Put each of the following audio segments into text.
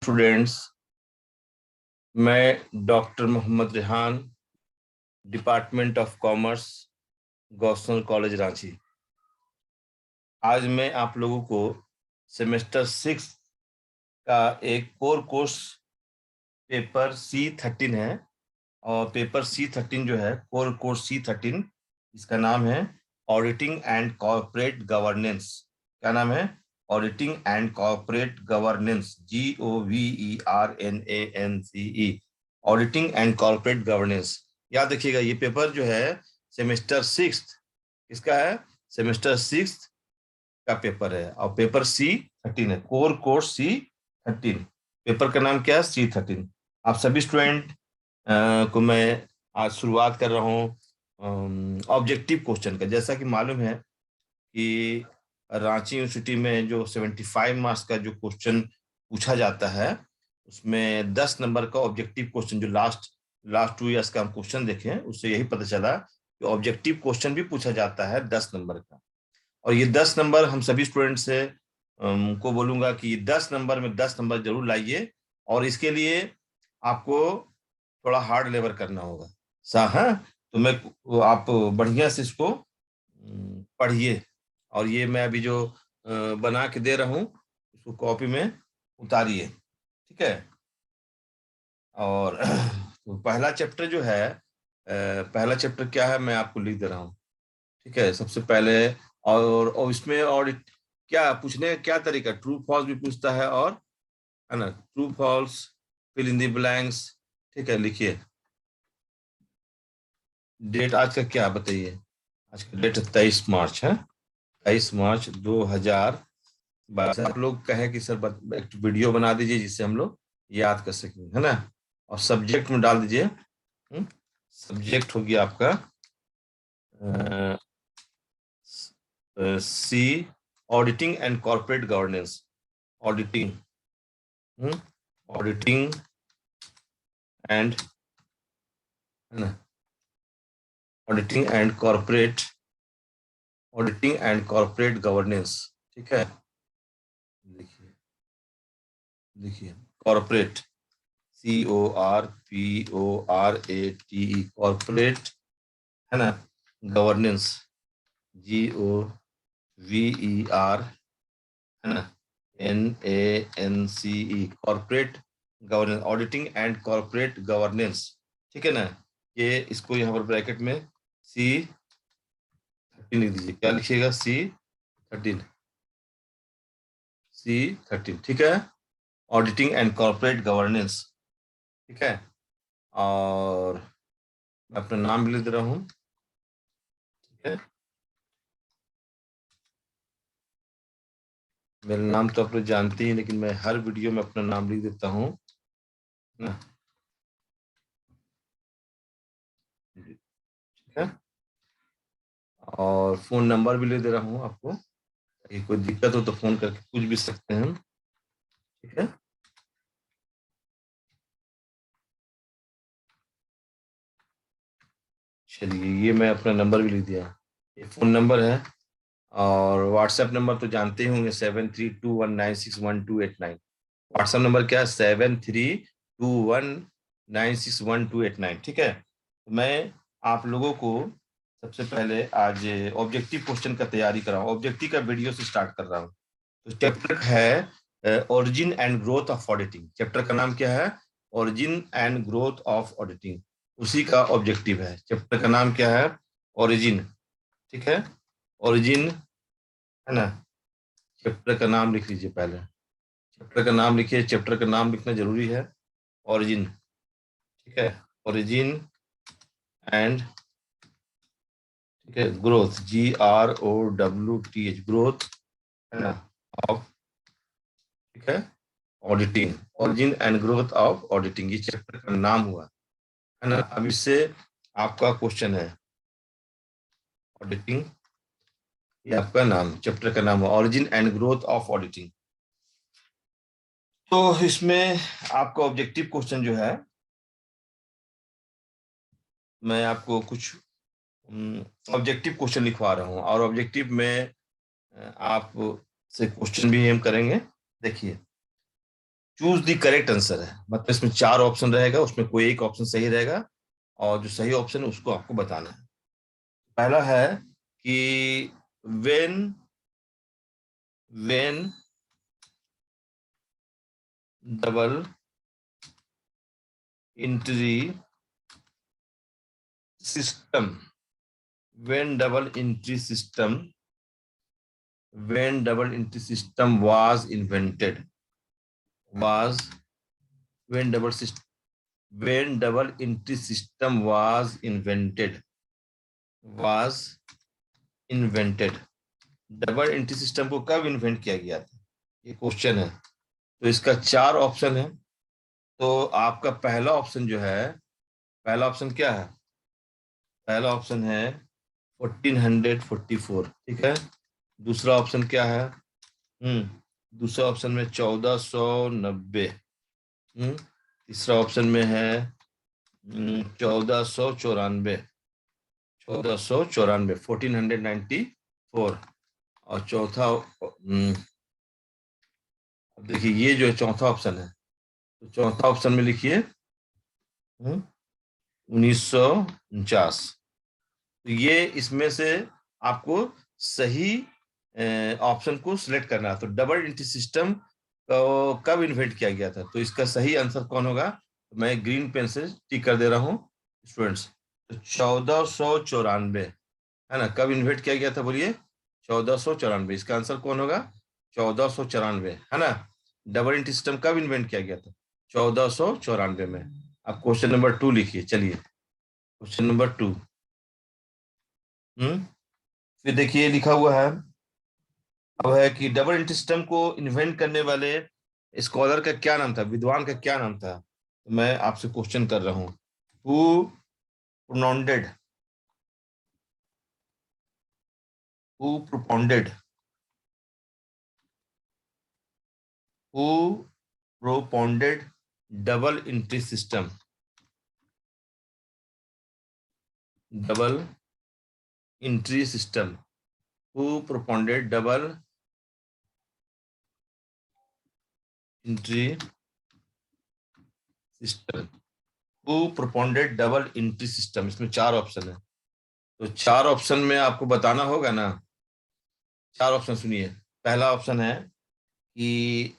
Students, मैं doctor Mohammad Rehan, department of commerce, Gossner college Ranchi. आज मैं आप लोगों को सेमेस्टर 6 का एक कोर कोर्स पेपर C13 है। और पेपर C13 जो है कोर कोर्स C13, इसका नाम है ऑडिटिंग एंड कॉर्पोरेट गवर्नेंस। क्या नाम है? Auditing and corporate governance, GOVERNANCE, auditing and corporate governance. याद रखिएगा, ये पेपर जो है सेमेस्टर 6 इसका है, सेमेस्टर 6 का पेपर है। और पेपर C13 है, कोर कोर्स C13। पेपर का नाम क्या है? C13। आप सभी स्टूडेंट को मैं आज शुरुआत कर रहा हूँ ऑब्जेक्टिव क्वेश्चन का। जैसा कि मालूम है कि रांची यूनिवर्सिटी में जो 75 मार्क्स का जो क्वेश्चन पूछा जाता है, उसमें 10 नंबर का ऑब्जेक्टिव क्वेश्चन, जो लास्ट लास्ट 2 इयर्स का हम क्वेश्चन देखे उससे यही पता चला कि ऑब्जेक्टिव क्वेश्चन भी पूछा जाता है 10 नंबर का। और ये 10 नंबर हम सभी स्टूडेंट से को बोलूंगा कि 10 नंबर में 10 नंबर जरूर लाइए। और इसके लिए आपको थोड़ा हार्ड लेबर करना होगा। हाँ, तो मैं आप बढ़िया से इसको पढ़िए। और ये मैं अभी जो बना के दे रहा हूँ, इसको कॉपी में उतारिए, ठीक है। और तो पहला चैप्टर जो है, पहला चैप्टर क्या है मैं आपको लिख दे रहा हूँ, ठीक है। सबसे पहले और इसमें और क्या पूछने का क्या तरीका, ट्रू फॉल्स भी पूछता है, और है ना, true false, fill in the blanks. ठीक है, लिखिए। डेट आज का क्या बताइए? आज का डेट 23 मार्च है, 23 मार्च 2022। आप लोग कहें कि सर एक वीडियो बना दीजिए जिससे हम लोग याद कर सकें, है ना। और सब्जेक्ट में डाल दीजिए। सब्जेक्ट हो गया आपका C, auditing and corporate governance. Auditing, auditing and, है ना, auditing and corporate, auditing and corporate governance. ठीक है, लिखिए लिखिए। कॉर्पोरेट, CORPORATE, कॉर्पोरेट, है ना। गवर्नेंस, GOVER, है ना, NANCE, corporate governance, auditing and corporate governance. ठीक है ना। ये इसको यहाँ पर ब्रैकेट में C13 लिख दीजिए। क्या लिखिएगा? C13, C13, ठीक है। ऑडिटिंग एंड कॉर्पोरेट गवर्नेंस, ठीक है। और मैं अपना नाम भी लिख दे रहा हूँ, ठीक है। मेरा नाम तो आप लोग जानते ही, लेकिन मैं हर वीडियो में अपना नाम लिख देता हूँ ना, ठीक है। और फोन नंबर भी लिख दे रहा हूँ आपको, ये कोई दिक्कत हो तो फोन करके पूछ भी सकते हैं, ठीक है। चलिए, ये मैं अपना नंबर भी लिख दिया। ये फोन नंबर है। और व्हाट्सएप नंबर तो जानते ही होंगे, 7321961289। व्हाट्सएप नंबर क्या है? 7321961289, ठीक है। तो मैं आप लोगों को सबसे पहले आज ऑब्जेक्टिव क्वेश्चन का तैयारी कर रहा हूँ। ऑब्जेक्टिव का वीडियो से स्टार्ट कर रहा हूँ। तो चैप्टर है origin and growth of auditing. Chapter का नाम क्या है? Origin and growth of auditing. उसी का ऑब्जेक्टिव है। चैप्टर का नाम क्या है? ओरिजिन, ठीक है। ओरिजिन, है ना। चैप्टर का नाम लिख लीजिए पहले। चैप्टर का नाम लिखिए, चैप्टर का नाम लिखना जरूरी है। ओरिजिन, ठीक है। ओरिजिन एंड, ठीक है, ग्रोथ, GROWTH, ग्रोथ, है ना, ऑफ, ठीक है, auditing. Origin and growth of auditing, ये चैप्टर का नाम हुआ, है ना। अब इससे आपका क्वेश्चन है ऑडिटिंग, ये आपका नाम, चैप्टर का नाम है origin and growth of auditing. तो इसमें आपका ऑब्जेक्टिव क्वेश्चन जो है, मैं आपको कुछ ऑब्जेक्टिव क्वेश्चन लिखवा रहा हूँ। और ऑब्जेक्टिव में आप से क्वेश्चन भी हम करेंगे। देखिए, चूज द करेक्ट आंसर है, मतलब इसमें 4 ऑप्शन रहेगा, उसमें कोई एक ऑप्शन सही रहेगा और जो सही ऑप्शन है उसको आपको बताना है। पहला है कि when when double entry system when double entry system was invented, was when double system when double entry system was invented। Double entry system को कब इन्वेंट किया गया था, ये क्वेश्चन है। तो इसका 4 ऑप्शन है। तो आपका पहला ऑप्शन जो है, पहला ऑप्शन क्या है, पहला ऑप्शन है 1444, ठीक है। दूसरा ऑप्शन क्या है, दूसरा ऑप्शन में 1490। तीसरा ऑप्शन में है 1494, 1494, 1494। और चौथा अब देखिए ये जो है चौथा ऑप्शन है, तो चौथा ऑप्शन में लिखिए 1949। तो ये इसमें से आपको सही ऑप्शन को सिलेक्ट करना है। तो डबल एंट्री सिस्टम को कब इन्वेंट किया गया था, तो इसका सही आंसर कौन होगा, तो मैं ग्रीन पेन से टिक कर दे रहा हूँ स्टूडेंट्स। तो 1494 है ना, कब इन्वेंट किया गया था बोलिए, 1494। इसका आंसर कौन होगा, 1494 है ना। डबल एंट्री सिस्टम कब इन्वेंट किया गया था, 1494 में। अब क्वेश्चन नंबर 2 लिखिए, चलिए क्वेश्चन नंबर 2। फिर देखिए लिखा हुआ है, अब है कि डबल एंट्री सिस्टम को इन्वेंट करने वाले स्कॉलर का क्या नाम था, विद्वान का क्या नाम था। तो मैं आपसे क्वेश्चन कर रहा हूँ, who propounded who propounded who propounded double entry system, double entry system, who propounded double entry system, who propounded double entry system. इसमें 4 ऑप्शन है, तो 4 ऑप्शन में आपको बताना होगा ना। 4 ऑप्शन सुनिए। पहला ऑप्शन है कि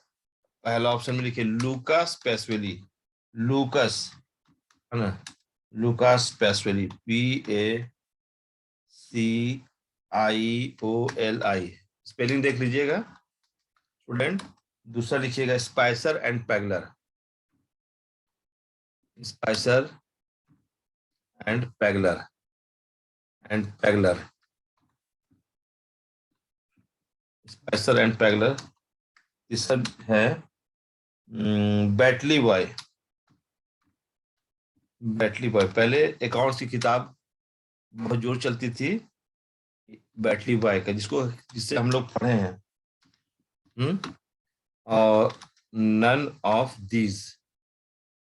पहला ऑप्शन में लिखिए लूकास पैसवेली, लूकस है ना, लूकास पैसवेली, PACIOLI, स्पेलिंग देख लीजिएगा स्टूडेंट। दूसरा लिखिएगा Spicer and Pegler, Spicer and Pegler Spicer and Pegler. तीसरा है बैटली बॉय, बैटली बॉय। पहले अकाउंट्स की किताब बहुत जोर चलती थी बैटली बॉय का, जिससे हम लोग पढ़े हैं। और नन ऑफ दीज,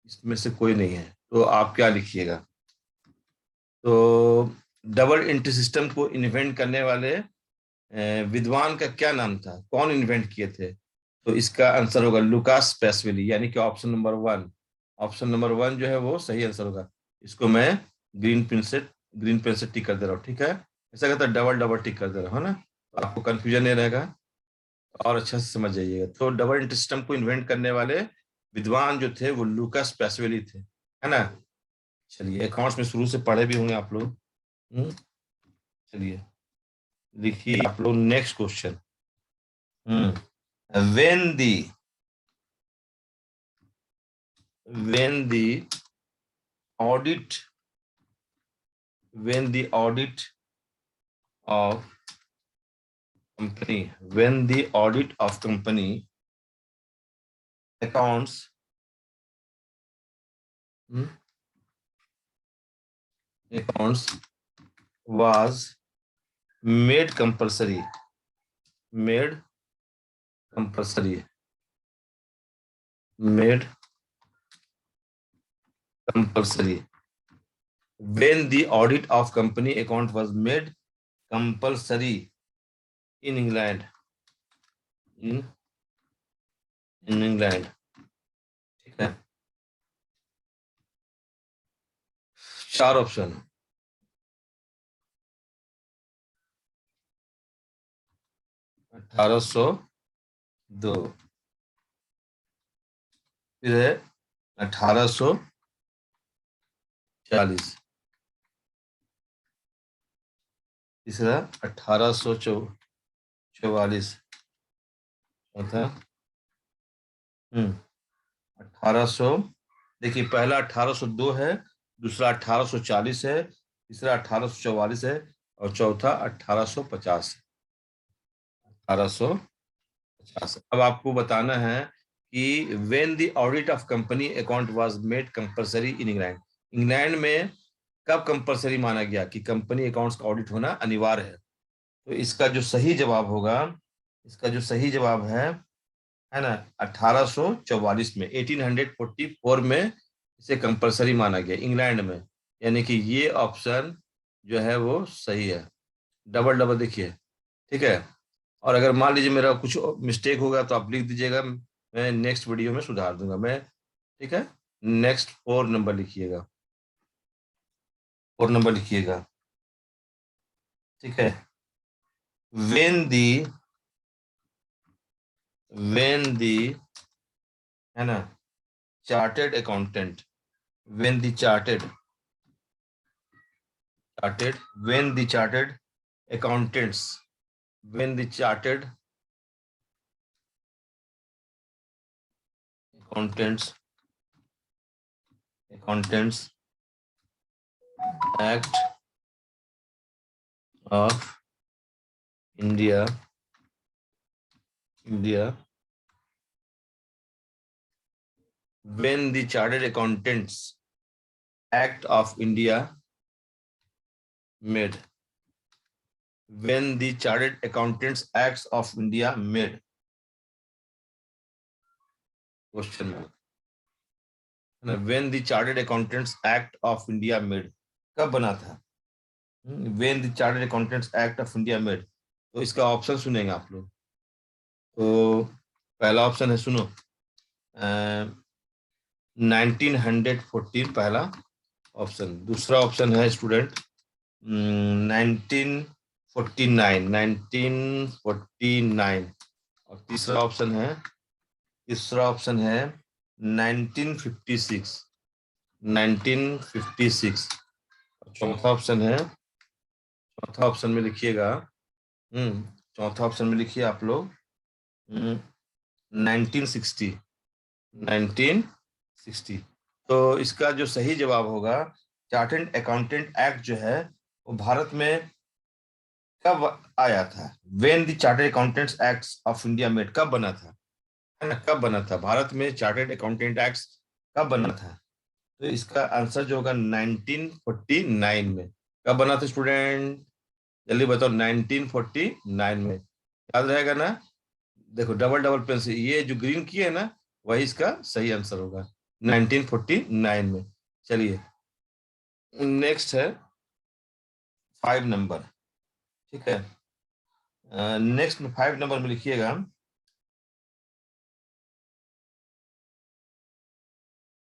इसमें से कोई नहीं है। तो आप क्या लिखिएगा, तो डबल एंट्री सिस्टम को इन्वेंट करने वाले विद्वान का क्या नाम था, कौन इन्वेंट किए थे। तो इसका आंसर होगा लुकास पैसवेली, यानी कि ऑप्शन नंबर 1, ऑप्शन नंबर 1 जो है वो सही आंसर होगा। इसको मैं ग्रीन पेन से टिक कर दे रहा हूँ, ठीक है। ऐसा कहता है डबल डबल टिक कर दे रहा हूँ ना, तो आपको कंफ्यूजन नहीं रहेगा और अच्छा से समझ जाइएगा। तो डबल एंट्री सिस्टम को इन्वेंट करने वाले विद्वान जो थे वो लुकास पैसवेली थे, है ना। चलिए अकाउंट्स में शुरू से पढ़े भी होंगे आप लोग। चलिए लिखिए आप लोग next question. when the when the audit when the audit of company when the audit of company accounts accounts was made compulsory made compulsory made compulsory when the audit of company account was made compulsory in England in England है। 4 option. 1802, फिर है 1840, तीसरा 1844, चौथा 1800, देखिए पहला 1802 है, दूसरा 1840 है, तीसरा 1844 है, और चौथा 1850। 1850। अब आपको बताना है कि when the audit of company account was made compulsory in England, England में कब कंपलसरी माना गया कि कंपनी अकाउंट्स का ऑडिट होना अनिवार्य है। तो इसका जो सही जवाब होगा, इसका जो सही जवाब है ना, 1844 में, 1844 में इसे कंपलसरी माना गया इंग्लैंड में। यानी कि ये ऑप्शन जो है वो सही है। डबल डबल देखिए, ठीक है। और अगर मान लीजिए मेरा कुछ मिस्टेक होगा तो आप लिख दीजिएगा, मैं नेक्स्ट वीडियो में सुधार दूंगा मैं, ठीक है। नेक्स्ट 4 नंबर लिखिएगा, 4 नंबर लिखिएगा, ठीक है। वेन दी, वेन दी, है ना, chartered accountant, when the chartered, when the chartered accountants, when the chartered accountants act of India, when the chartered accountants act of India made, when the chartered accountants acts of India made, question mark, when the chartered accountants act of India made, कब बना था, when the chartered accountants act of India made। तो इसका option सुनेंगे आप लोग। तो पहला ऑप्शन है, सुनो, 1914 पहला ऑप्शन, दूसरा ऑप्शन है स्टूडेंट 1949, और तीसरा ऑप्शन है 1956, और चौथा ऑप्शन में लिखिएगा, चौथा ऑप्शन में लिखिए आप लोग 1960, 1960। तो इसका जो सही जवाब होगा, चार्टर्ड अकाउंटेंट एक्ट जो है वो भारत में कब आया था, when the chartered accountants act of India made, कब बना था, है ना, कब बना था भारत में चार्टर्ड अकाउंटेंट एक्ट, कब बना था। तो इसका आंसर जो होगा 1949 में। कब बना था स्टूडेंट, जल्दी बताओ, 1949 में, याद रहेगा ना। देखो डबल डबल पेन से ये जो ग्रीन की है ना, वही इसका सही आंसर होगा 1949 में। चलिए नेक्स्ट है 5 नंबर, ठीक है। नेक्स्ट में 5 नंबर में लिखिएगा,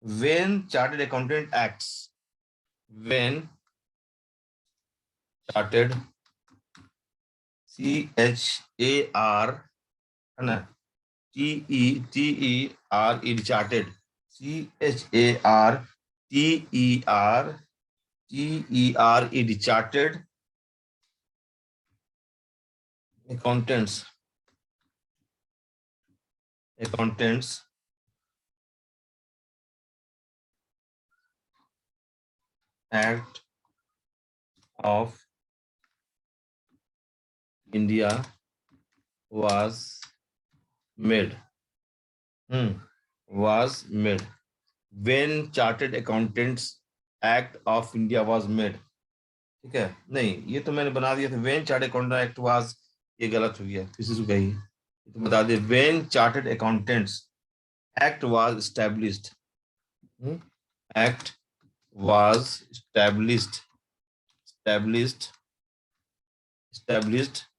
when chartered accountant acts, when chartered, CHAR, है ना, TER, chartered, CHARTER, chartered accountants act of India was made, was made, when chartered accountants act of India was made, ठीक है। नहीं, ये तो मैंने बना दिया था, when chartered accountant act was, ये गलत हो गया, किसी से कही तो बता दे, when chartered accountants act was established, act was established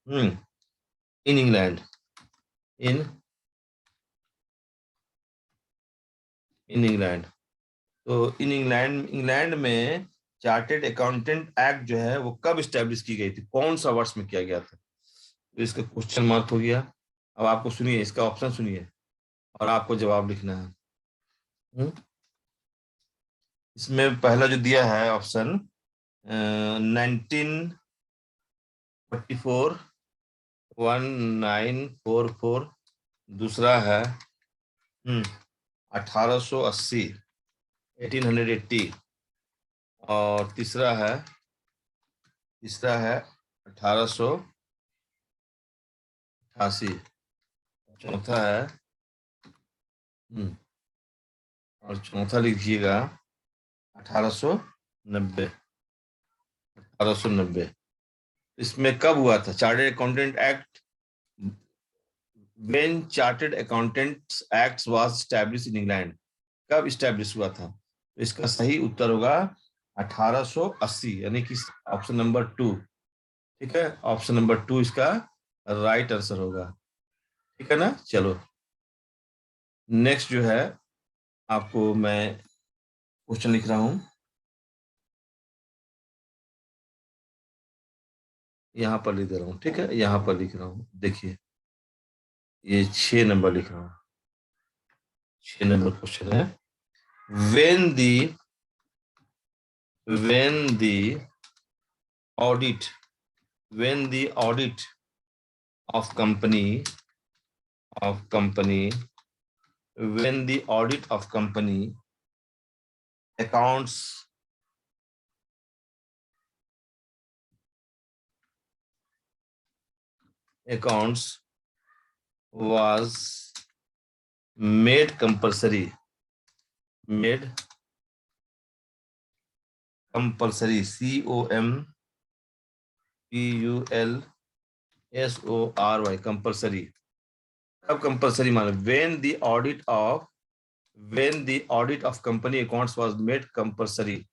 in England, in in England. तो इन इंग्लैंड में चार्टेड अकाउंटेंट एक्ट जो है वो कब स्टैब्लिश की गई थी, कौन सा वर्ष में किया गया था? तो इसका क्वेश्चन मार्क हो गया। अब आपको सुनिए, इसका ऑप्शन सुनिए और आपको जवाब लिखना है। इसमें पहला जो दिया है ऑप्शन 1944, 1944। दूसरा है 1880, 1880। और तीसरा है 1888। चौथा है हम्म, और चौथा लिखिएगा 1890। 1890। इसमें कब हुआ था chartered accountant act? When chartered accountants act was establish in England, कब इस्टेब्लिश हुआ था? तो इसका सही उत्तर होगा 1880, यानी कि ऑप्शन नंबर 2। ठीक है, ऑप्शन नंबर 2 इसका राइट आंसर होगा। ठीक है ना? चलो, नेक्स्ट जो है आपको मैं क्वेश्चन लिख रहा हूं, यहाँ पर लिख दे रहा हूँ। ठीक है, यहाँ पर लिख रहा हूँ, देखिए ये 6 नंबर लिख रहा हूँ। 6 नंबर क्वेश्चन है। when the when the audit when the audit of company of company when the audit of company accounts accounts was made compulsory, made compulsory, COMPULSORY, compulsory, कब कंपल्सरी माना? when the audit of company accounts was made compulsory।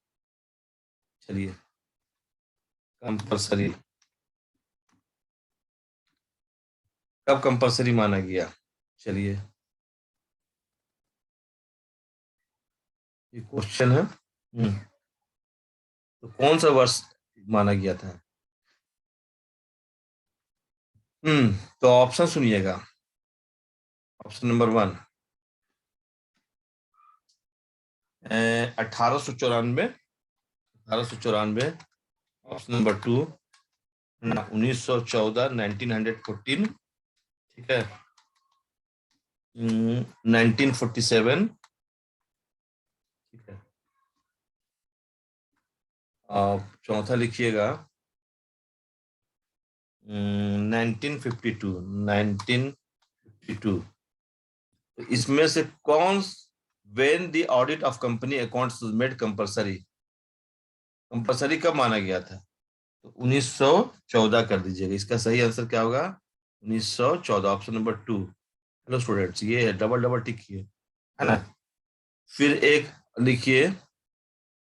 चलिए, compulsory कब compulsory माना गया? चलिए, ये question है। तो कौन सा वर्ष माना गया था? तो ऑप्शन सुनिएगा। Option number 1 1894, 1894। Option number 2 1914, 1914। ठीक है, 1947। ठीक है, और चौथा लिखिएगा 1952, 1952। तो इसमें से कौन, when the audit of company accounts made compulsory, compulsory कब माना गया था? तो 1914 कर दीजिएगा। इसका सही आंसर क्या होगा? 1914, ऑप्शन नंबर 2। हेलो स्टूडेंट्स, ये है डबल डबल टिक किए, है ना? फिर एक लिखिए,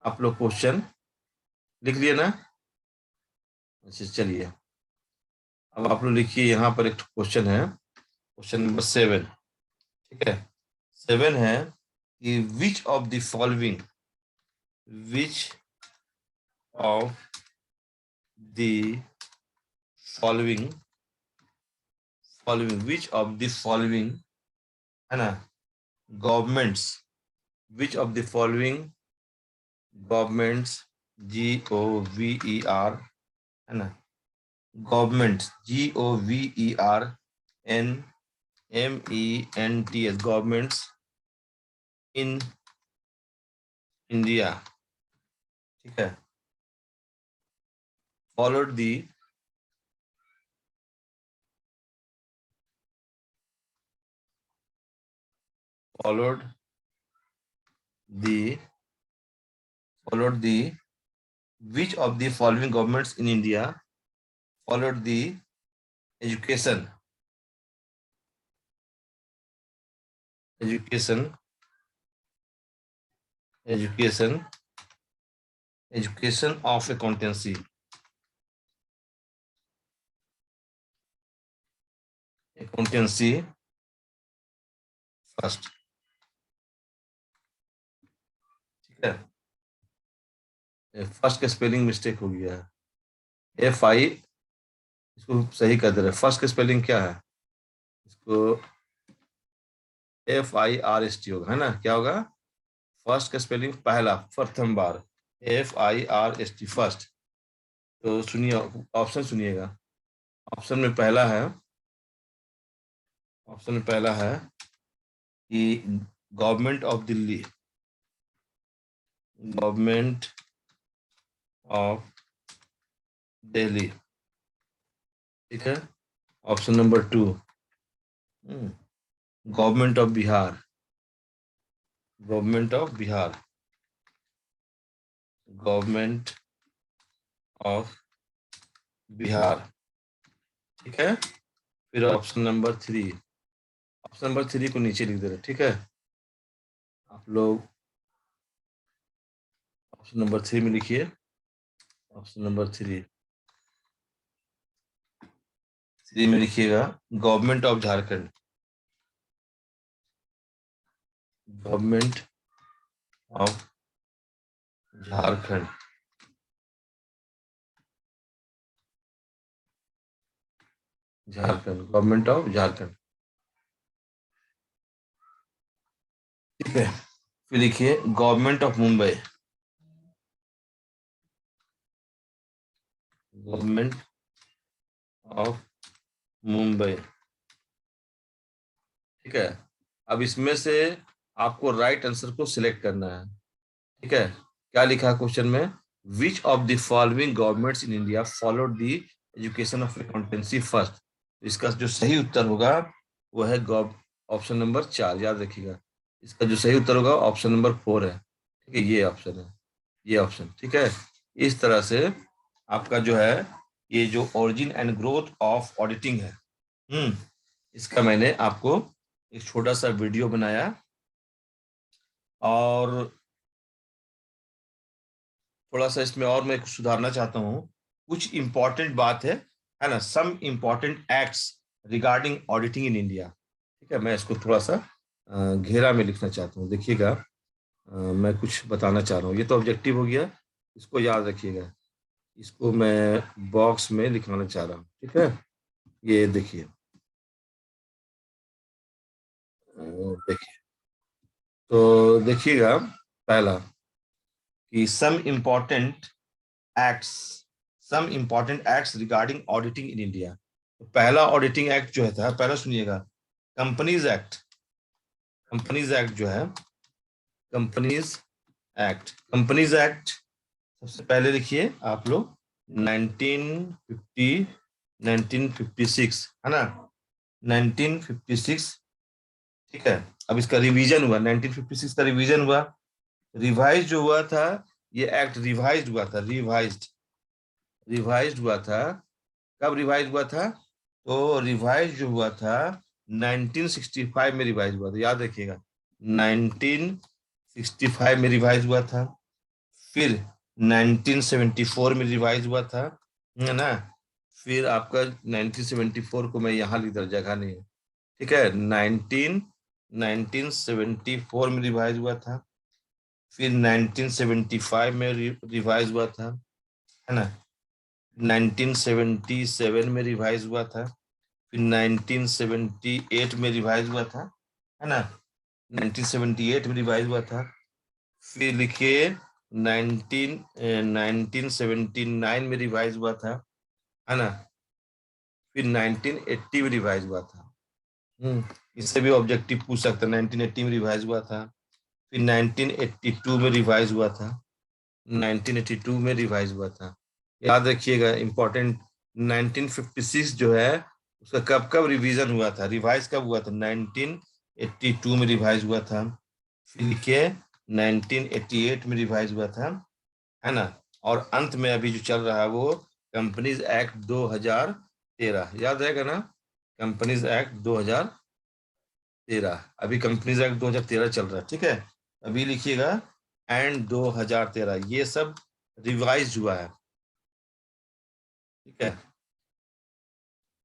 आप लोग क्वेश्चन लिख लिए ना? अच्छा, चलिए, अब आप लोग लिखिए, यहाँ पर एक क्वेश्चन है, क्वेश्चन नंबर 7। ठीक है, 7 है कि which of the following which of the following, है ना, governments, which of the following governments, GOVER, है ना, गवर्नमेंट्स, GOVERNMENTS, गवर्नमेंट्स इन इंडिया, ठीक है, followed the followed the followed the which of the following governments in India followed the education education education education of accountancy first, ठीक है, first का spelling mistake हो गया है, एफ आई, इसको सही कर दे रहे, फर्स्ट का स्पेलिंग क्या है, इसको FIRST होगा, है ना, क्या होगा, फर्स्ट का स्पेलिंग पहला, प्रथम बार, FIRST फर्स्ट। तो सुनिए, ऑप्शन सुनिएगा। ऑप्शन में पहला है, ऑप्शन में पहला है कि government of Delhi, government of Delhi, ठीक है। Option number 2, government of Bihar, government of Bihar, government of Bihar, ठीक है। फिर ऑप्शन नंबर 3, ऑप्शन नंबर 3 को नीचे लिख दे रहे, ठीक है आप लोग। ऑप्शन नंबर 3 में लिखिए, ऑप्शन नंबर 3 में लिखिएगा government of Jharkhand, government of Jharkhand, Jharkhand, government of Jharkhand, ठीक है। फिर लिखिए government of Mumbai, government of Mumbai, ठीक है। अब इसमें से आपको राइट आंसर को सिलेक्ट करना है, ठीक है। क्या लिखा है क्वेश्चन में, which of the following governments in India followed the education of accountancy first. इसका जो सही उत्तर होगा वो है ऑप्शन नंबर 4, याद रखिएगा। इसका जो सही उत्तर होगा ऑप्शन नंबर 4 है, ठीक है, ये ऑप्शन है, ये ऑप्शन, ठीक है। इस तरह से आपका जो है ये जो origin and growth of auditing है, इसका मैंने आपको एक छोटा सा वीडियो बनाया, और थोड़ा सा इसमें और मैं कुछ सुधारना चाहता हूँ। कुछ इंपॉर्टेंट बात है ना, some important acts regarding auditing in India, ठीक है। मैं इसको थोड़ा सा घेरा में लिखना चाहता हूँ, देखिएगा। मैं कुछ बताना चाह रहा हूँ, ये तो ऑब्जेक्टिव हो गया, इसको याद रखिएगा। इसको मैं बॉक्स में लिखवाना चाह रहा हूँ, ठीक है। ये देखिए, देखिए, तो देखिएगा, पहला कि acts some important acts regarding auditing in India. तो पहला ऑडिटिंग एक्ट जो है था, पहला सुनिएगा, कंपनीज एक्ट, कंपनीज एक्ट जो है, कंपनीज कंपनीज एक्ट सबसे पहले लिखिए आप लोग 1950, 1956, है ना, 1956, ठीक है। अब इसका रिवीजन हुआ, 1956 का रिवीजन हुआ, रिवाइज जो हुआ था, ये एक्ट रिवाइज हुआ था, रिवाइज हुआ था। कब रिवाइज हुआ था, तो रिवाइज जो हुआ था 1965 में रिवाइज हुआ था, याद रखिएगा, 1965 में रिवाइज हुआ था। फिर 1974 में रिवाइज हुआ था, है ना। फिर आपका 1974 को मैं यहाँ लिख दर, जगह नहीं है, ठीक है, 1974 में रिवाइज हुआ था। फिर 1975 में रिवाइज हुआ था, है ना, 1977 में रिवाइज हुआ था। फिर 1978 में रिवाइज हुआ था, है ना, 1978 में रिवाइज हुआ था। फिर लिखिए 1979 में रिवाइज हुआ था, है ना। फिर 1980 में रिवाइज हुआ था। इससे भी ऑब्जेक्टिव पूछ सकते हैं, 1980 में रिवाइज हुआ था। फिर 1982 में रिवाइज हुआ था, 1982 में रिवाइज हुआ था। याद रखिएगा इंपॉर्टेंट, 1956 जो है उसका कब कब रिवीजन हुआ था, रिवाइज कब हुआ था, 1982 में रिवाइज हुआ था। फिर लिखिए 1988 में रिवाइज हुआ था, है ना। और अंत में अभी जो चल रहा है वो कंपनीज एक्ट 2013, याद रहेगा ना, कंपनीज एक्ट 2013, अभी कंपनीज एक्ट 2013 चल रहा है, ठीक है। अभी लिखिएगा एंड 2013, ये सब रिवाइज हुआ है, ठीक है।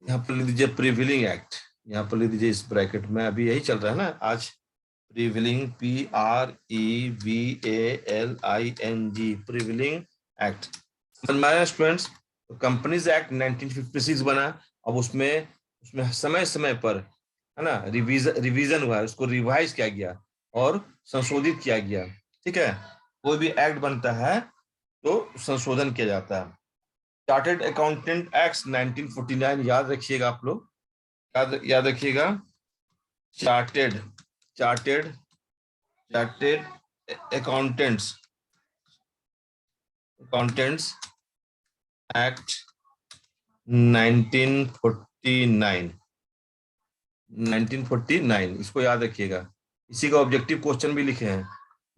यहाँ पर लिख दीजिए प्रिविलिंग एक्ट, यहाँ पर लिख दीजिए इस ब्रैकेट में, अभी यही चल रहा है ना आज, प्रिविलिंग, PREVALING, प्रिविलिंग एक्ट। समझ में आया स्टूडेंट्स? तो कंपनीज एक्ट 1956 बना। अब उसमें उसमें समय समय पर, है ना, रिवीजन हुआ है, उसको रिवाइज किया गया और संशोधित किया गया। ठीक है, कोई भी एक्ट बनता है तो संशोधन किया जाता है। चार्टर्ड अकाउंटेंट एक्ट 1949 याद रखिएगा आप लोग, याद रखिएगा। Chartered chartered chartered accountants accountants act 1949, 1949 इसको याद रखिएगा। इसी का ऑब्जेक्टिव क्वेश्चन भी लिखे हैं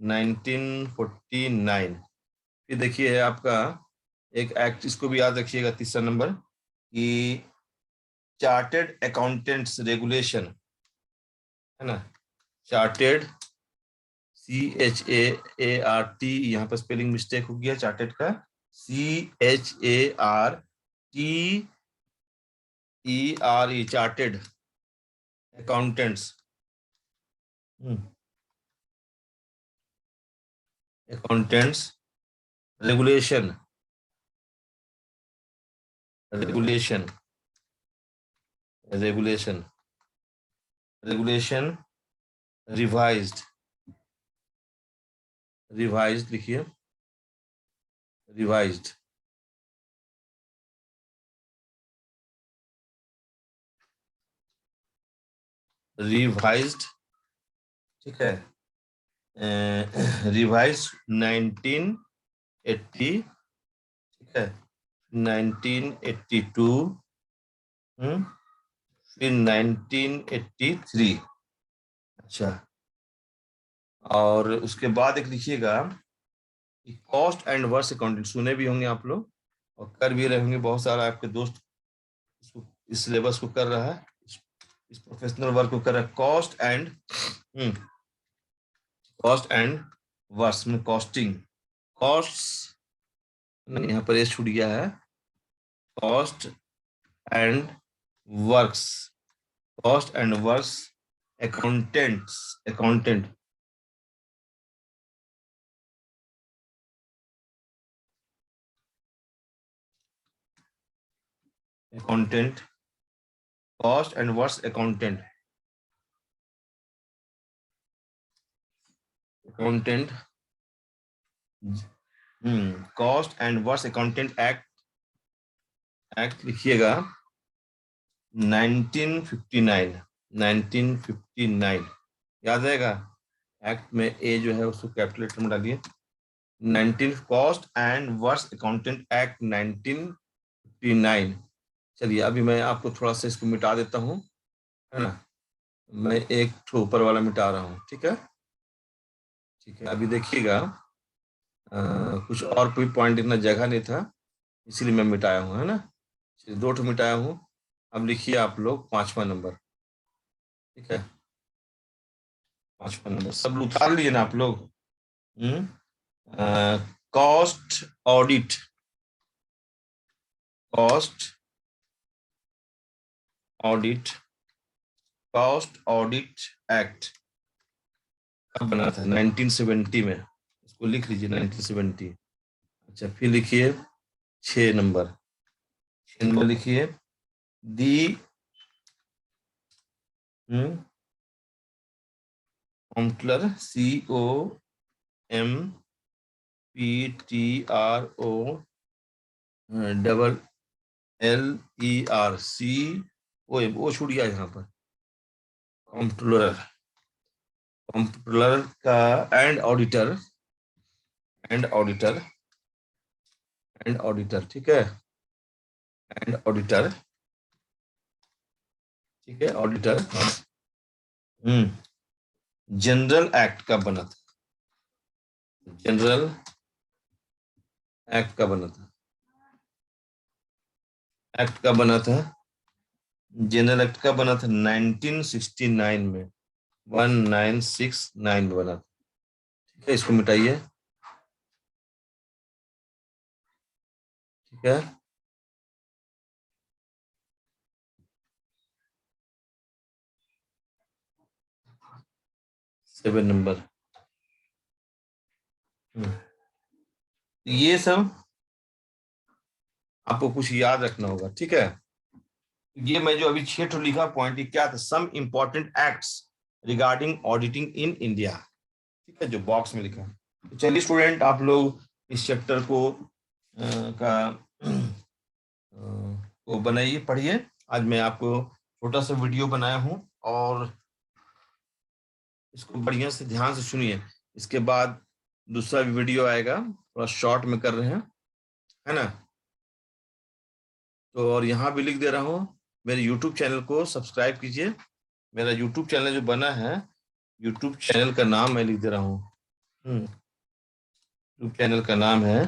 1949। फिर देखिए है आपका एक एक्ट, इसको भी याद रखिएगा, तीसरा नंबर, कि चार्टेड अकाउंटेंट्स रेगुलेशन, है ना, चार्टेड, CHAART, यहाँ पर स्पेलिंग मिस्टेक हो गया चार्टेड का, CHARTERE, chartered accountants accountants regulation, regulation regulation regulation revised, revised लिखिए, रिवाइज्ड, रिवाइज्ड, ठीक है, रिवाइज 1980, ठीक है, 1982, फिर 1983। अच्छा, और उसके बाद एक लिखिएगा कि कॉस्ट एंड वर्स अकाउंटिंग, सुने भी होंगे आप लोग और कर भी रहे होंगे, बहुत सारा आपके दोस्त इस सिलेबस को कर रहा है, इस प्रोफेशनल वर्क को कर रहा है। कॉस्ट एंड वर्स में कॉस्टिंग, कॉस्ट नहीं, यहाँ पर ये छूट गया है, cost and works, cost and works accountants, accountant, accountant, cost and works accountant, accountant, cost and works accountant act, act लिखिएगा 1959, 1959 याद रहेगा। एक्ट में ए जो है उसको कैपिटल में डालिए। 19 cost and works accountant act 1959। चलिए अभी मैं आपको थोड़ा सा इसको मिटा देता हूँ, है ना, मैं एक ठो ऊपर वाला मिटा रहा हूँ, ठीक है। ठीक है, अभी देखिएगा, कुछ और कोई पॉइंट इतना जगह नहीं था, इसीलिए मैं मिटाया हूँ, है ना। चलिए दो ठो मिटाया हूँ। अब लिखिए आप लोग पांचवा नंबर, ठीक है, पांचवा नंबर सब उतार लिए ना आप लोग। Cost audit, cost audit, cost audit act कब बना था? 1970 में, इसको लिख लीजिए 1970। अच्छा, फिर लिखिए 6 नंबर, 6 नंबर लिखिए, दी कॉम्प्टलर, COMPTRO डबल LERCOM, वो छूट गया यहाँ पर, कॉम्प्टलर, कॉम्प्टलर का and auditor, and auditor, and auditor, ठीक है, एंड ऑडिटर, ठीक है, ऑडिटर। जनरल एक्ट का बना था, जनरल एक्ट का बना था, एक्ट का बना था, जनरल एक्ट का बना था 1969 में, 1969 में बना था, ठीक है, इसको मिटाइए, ठीक है। 7 नंबर। ये सब आपको कुछ याद रखना होगा, ठीक है। ये मैं जो अभी 6 लिखा पॉइंट, ये क्या था, some important acts regarding auditing in India, ठीक है, जो बॉक्स में लिखा। तो चलिए स्टूडेंट, आप लोग इस चैप्टर को को बनाइए, पढ़िए। आज मैं आपको छोटा सा वीडियो बनाया हूँ और इसको बढ़िया से ध्यान से सुनिए। इसके बाद दूसरा वीडियो आएगा, थोड़ा शॉर्ट में कर रहे हैं, है ना। तो और यहाँ भी लिख दे रहा हूँ, मेरे YouTube चैनल को सब्सक्राइब कीजिए। मेरा YouTube चैनल जो बना है, YouTube चैनल का नाम मैं लिख दे रहा हूँ। YouTube चैनल का नाम है,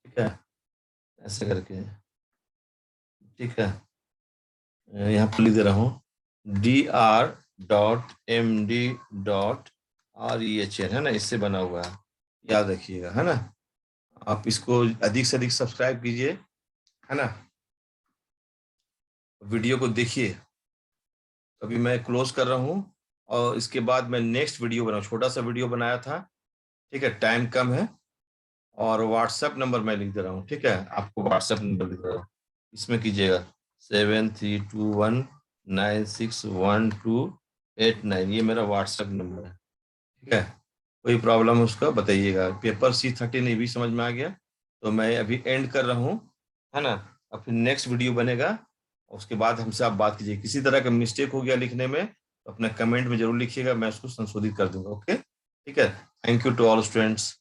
ठीक है, ऐसे करके, ठीक है, यहाँ पर लिख दे रहा हूँ dr.md.rehn, है ना, इससे बना हुआ है, याद रखिएगा, है ना। आप इसको अधिक से अधिक सब्सक्राइब कीजिए, है ना। वीडियो को देखिए। अभी मैं क्लोज कर रहा हूँ और इसके बाद मैं नेक्स्ट वीडियो बनाऊँ, छोटा सा वीडियो बनाया था, ठीक है, टाइम कम है। और व्हाट्सएप नंबर मैं लिख दे रहा हूँ, ठीक है, आपको व्हाट्सएप नंबर लिख दे रहा हूँ, इसमें कीजिएगा 7321961289, ये मेरा व्हाट्सएप नंबर है, ठीक है। कोई प्रॉब्लम है उसका बताइएगा। पेपर C13 ये भी समझ में आ गया, तो मैं अभी एंड कर रहा हूँ, है ना। अब फिर नेक्स्ट वीडियो बनेगा, उसके बाद हमसे आप बात कीजिए। किसी तरह का मिस्टेक हो गया लिखने में तो अपना कमेंट में जरूर लिखिएगा, मैं उसको संशोधित कर दूंगा। ओके, ठीक है। Thank you to all students.